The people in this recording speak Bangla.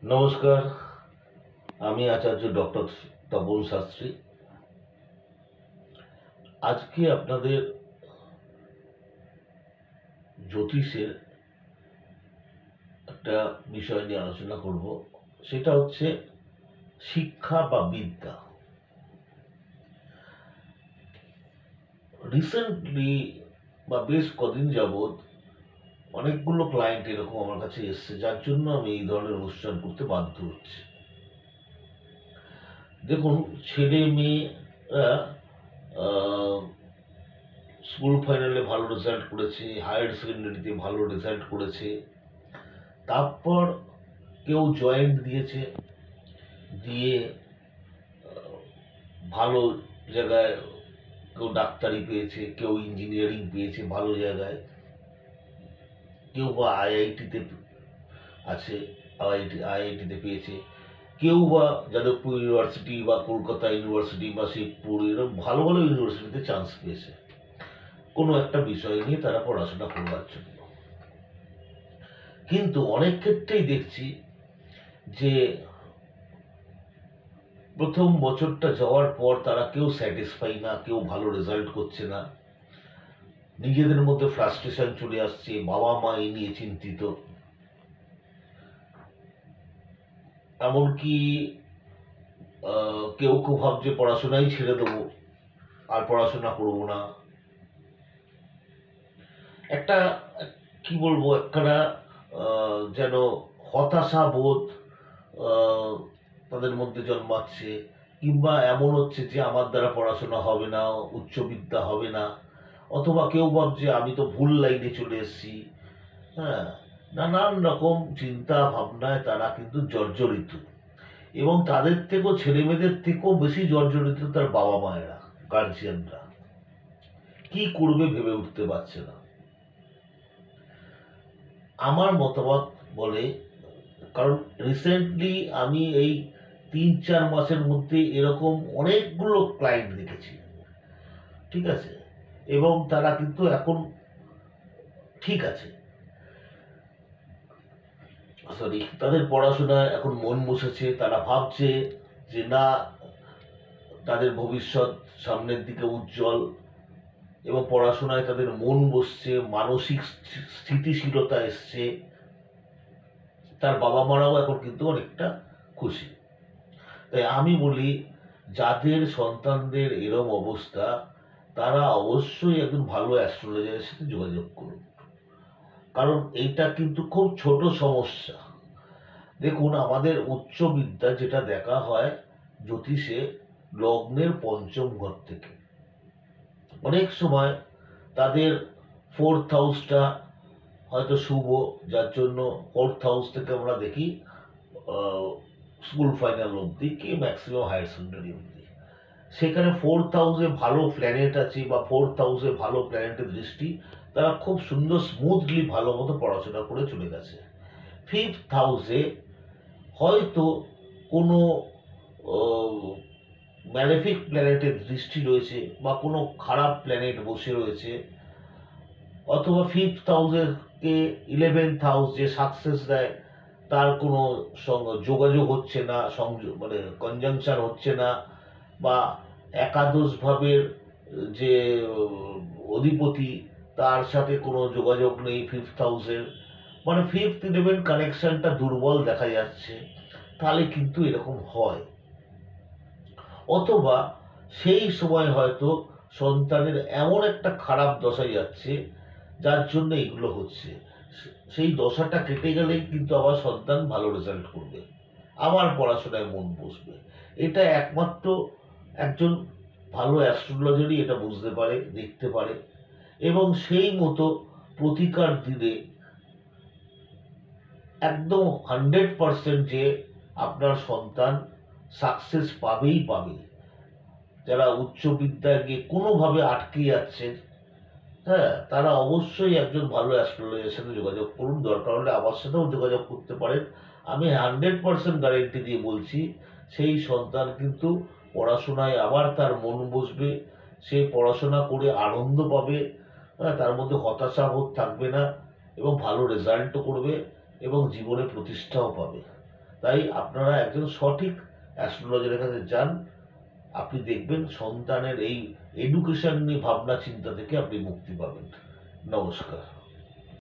নমস্কার, আমি আচার্য ডক্টর তপন শাস্ত্রী। আজকে আপনাদের জ্যোতিষের একটা বিষয় নিয়ে আলোচনা করব। সেটা হচ্ছে শিক্ষা বা বিদ্যা। রিসেন্টলি বা বেশ কদিন যাবৎ অনেকগুলো ক্লায়েন্ট এরকম আমার কাছে এসছে, যার জন্য আমি এই ধরনের অনুষ্ঠান করতে বাধ্য হচ্ছি। দেখুন, ছেলে মেয়েরা স্কুল ফাইনালে ভালো রেজাল্ট করেছে, হায়ার সেকেন্ডারিতে ভালো রেজাল্ট করেছে, তারপর কেউ জয়েন্ট দিয়েছে, দিয়ে ভালো জায়গায় কেউ ডাক্তারি পেয়েছে, কেউ ইঞ্জিনিয়ারিং পেয়েছে ভালো জায়গায়, কেউ বা আইআইটিতে আছে, আইআইটিতে পেয়েছে, কেউ বা যাদবপুর ইউনিভার্সিটি বা কলকাতা ইউনিভার্সিটি বা শিবপুর এরকম ভালো ভালো ইউনিভার্সিটিতে চান্স পেয়েছে কোনো একটা বিষয় নিয়ে তারা পড়াশোনা করবার জন্য। কিন্তু অনেক ক্ষেত্রেই দেখছি যে প্রথম বছরটা যাওয়ার পর তারা কেউ স্যাটিসফাই না, কেউ ভালো রেজাল্ট করছে না, নিজেদের মধ্যে ফ্রাস্ট্রেশন চলে আসছে, বাবা মা এই নিয়ে চিন্তিত, এমনকি কেউ কেউ ভাবছে পড়াশোনাই ছেড়ে দেবো, আর পড়াশোনা করবো না। একটা কি বলবো, একটা যেন হতাশা বোধ তাদের মধ্যে জন্মাচ্ছে, কিংবা এমন হচ্ছে যে আমার দ্বারা পড়াশোনা হবে না, উচ্চবিদ্যা হবে না, অথবা কেউ ভাবছে আমি তো ভুল লাইনে চলে এসেছি। হ্যাঁ, নানান রকম চিন্তা ভাবনায় তারা কিন্তু জর্জরিত, এবং তাদের থেকেও ছেলে মেয়েদের থেকেও বেশি জর্জরিত তার বাবা মায়েরা, গার্জিয়ানরা। কি করবে ভেবে উঠতে পারছে না। আমার মতামত বলে, কারণ রিসেন্টলি আমি এই 3-4 মাসের মধ্যে এরকম অনেকগুলো ক্লায়েন্ট দেখেছি, ঠিক আছে, এবং তারা কিন্তু এখন ঠিক আছে, সরি, তাদের পড়াশোনায় এখন মন বসেছে, তারা ভাবছে যে না, তাদের ভবিষ্যৎ সামনের দিকে উজ্জ্বল, এবং পড়াশোনায় তাদের মন বসছে, মানসিক স্থিতিশীলতা এসছে। তার বাবা মারাও এখন কিন্তু অনেকটা খুশি। তাই আমি বলি, যাদের সন্তানদের এরম অবস্থা, তারা অবশ্যই একজন ভালো অ্যাস্ট্রোলজারের সাথে যোগাযোগ করুন, কারণ এইটা কিন্তু খুব ছোট সমস্যা। দেখুন, আমাদের উচ্চ বিদ্যা যেটা দেখা হয় জ্যোতিষে, লগ্নের পঞ্চম ঘর থেকে অনেক সময় তাদের 4th হাউসটা হয়তো শুভ, যার জন্য 4th হাউস থেকে আমরা দেখি স্কুল ফাইনাল অবধি, কি ম্যাক্সিমাম হায়ার সেকেন্ডারি অবধি। সেখানে 4th হাউসে ভালো প্ল্যানেট আছে বা 4th হাউসে ভালো প্ল্যানেটের দৃষ্টি, তারা খুব সুন্দর স্মুথলি ভালো মতো পড়াশোনা করে চলে গেছে। 5th হাউসে হয়তো কোনো ম্যালেফিক প্ল্যানেটের দৃষ্টি রয়েছে, বা কোনো খারাপ প্ল্যানেট বসে রয়েছে, অথবা 5th হাউসকে 11th হাউস যে সাকসেস দেয় তার কোনো যোগাযোগ হচ্ছে না, সংযোগ মানে কনজাংশন হচ্ছে না, বা একাদশ ভাবের যে অধিপতি তার সাথে কোনো যোগাযোগ নেই 5th হাউসের, মানে 5th-11 কানেকশনটা দুর্বল দেখা যাচ্ছে, তাহলে কিন্তু এরকম হয়। অথবা সেই সময় হয়তো সন্তানের এমন একটা খারাপ দশায় যাচ্ছে যার জন্য এগুলো হচ্ছে। সেই দশাটা কেটে গেলেই কিন্তু আবার সন্তান ভালো রেজাল্ট করবে, আবার পড়াশোনায় মন বসবে। এটা একমাত্র একজন ভালো অ্যাস্ট্রোলজারই এটা বুঝতে পারে, দেখতে পারে, এবং সেই মতো প্রতিকার দিলে একদম 100% যে আপনার সন্তান সাকসেস পাবেই পাবে। যারা উচ্চ বিদ্যায় গিয়ে কোনোভাবে আটকে যাচ্ছেন, হ্যাঁ, তারা অবশ্যই একজন ভালো অ্যাস্ট্রোলজারের সাথে যোগাযোগ করুন। দরকার হলে আমার সাথেও যোগাযোগ করতে পারেন। আমি 100% গ্যারেন্টি দিয়ে বলছি, সেই সন্তান কিন্তু পড়াশোনায় আবার তার মন বসবে, সে পড়াশোনা করে আনন্দ পাবে, হ্যাঁ, তার মধ্যে হতাশা বোধ থাকবে না, এবং ভালো রেজাল্টও করবে, এবং জীবনে প্রতিষ্ঠাও পাবে। তাই আপনারা একজন সঠিক অ্যাস্ট্রোলজারের কাছে যান, আপনি দেখবেন সন্তানের এই এডুকেশন নিয়ে ভাবনা চিন্তা থেকে আপনি মুক্তি পাবেন। নমস্কার।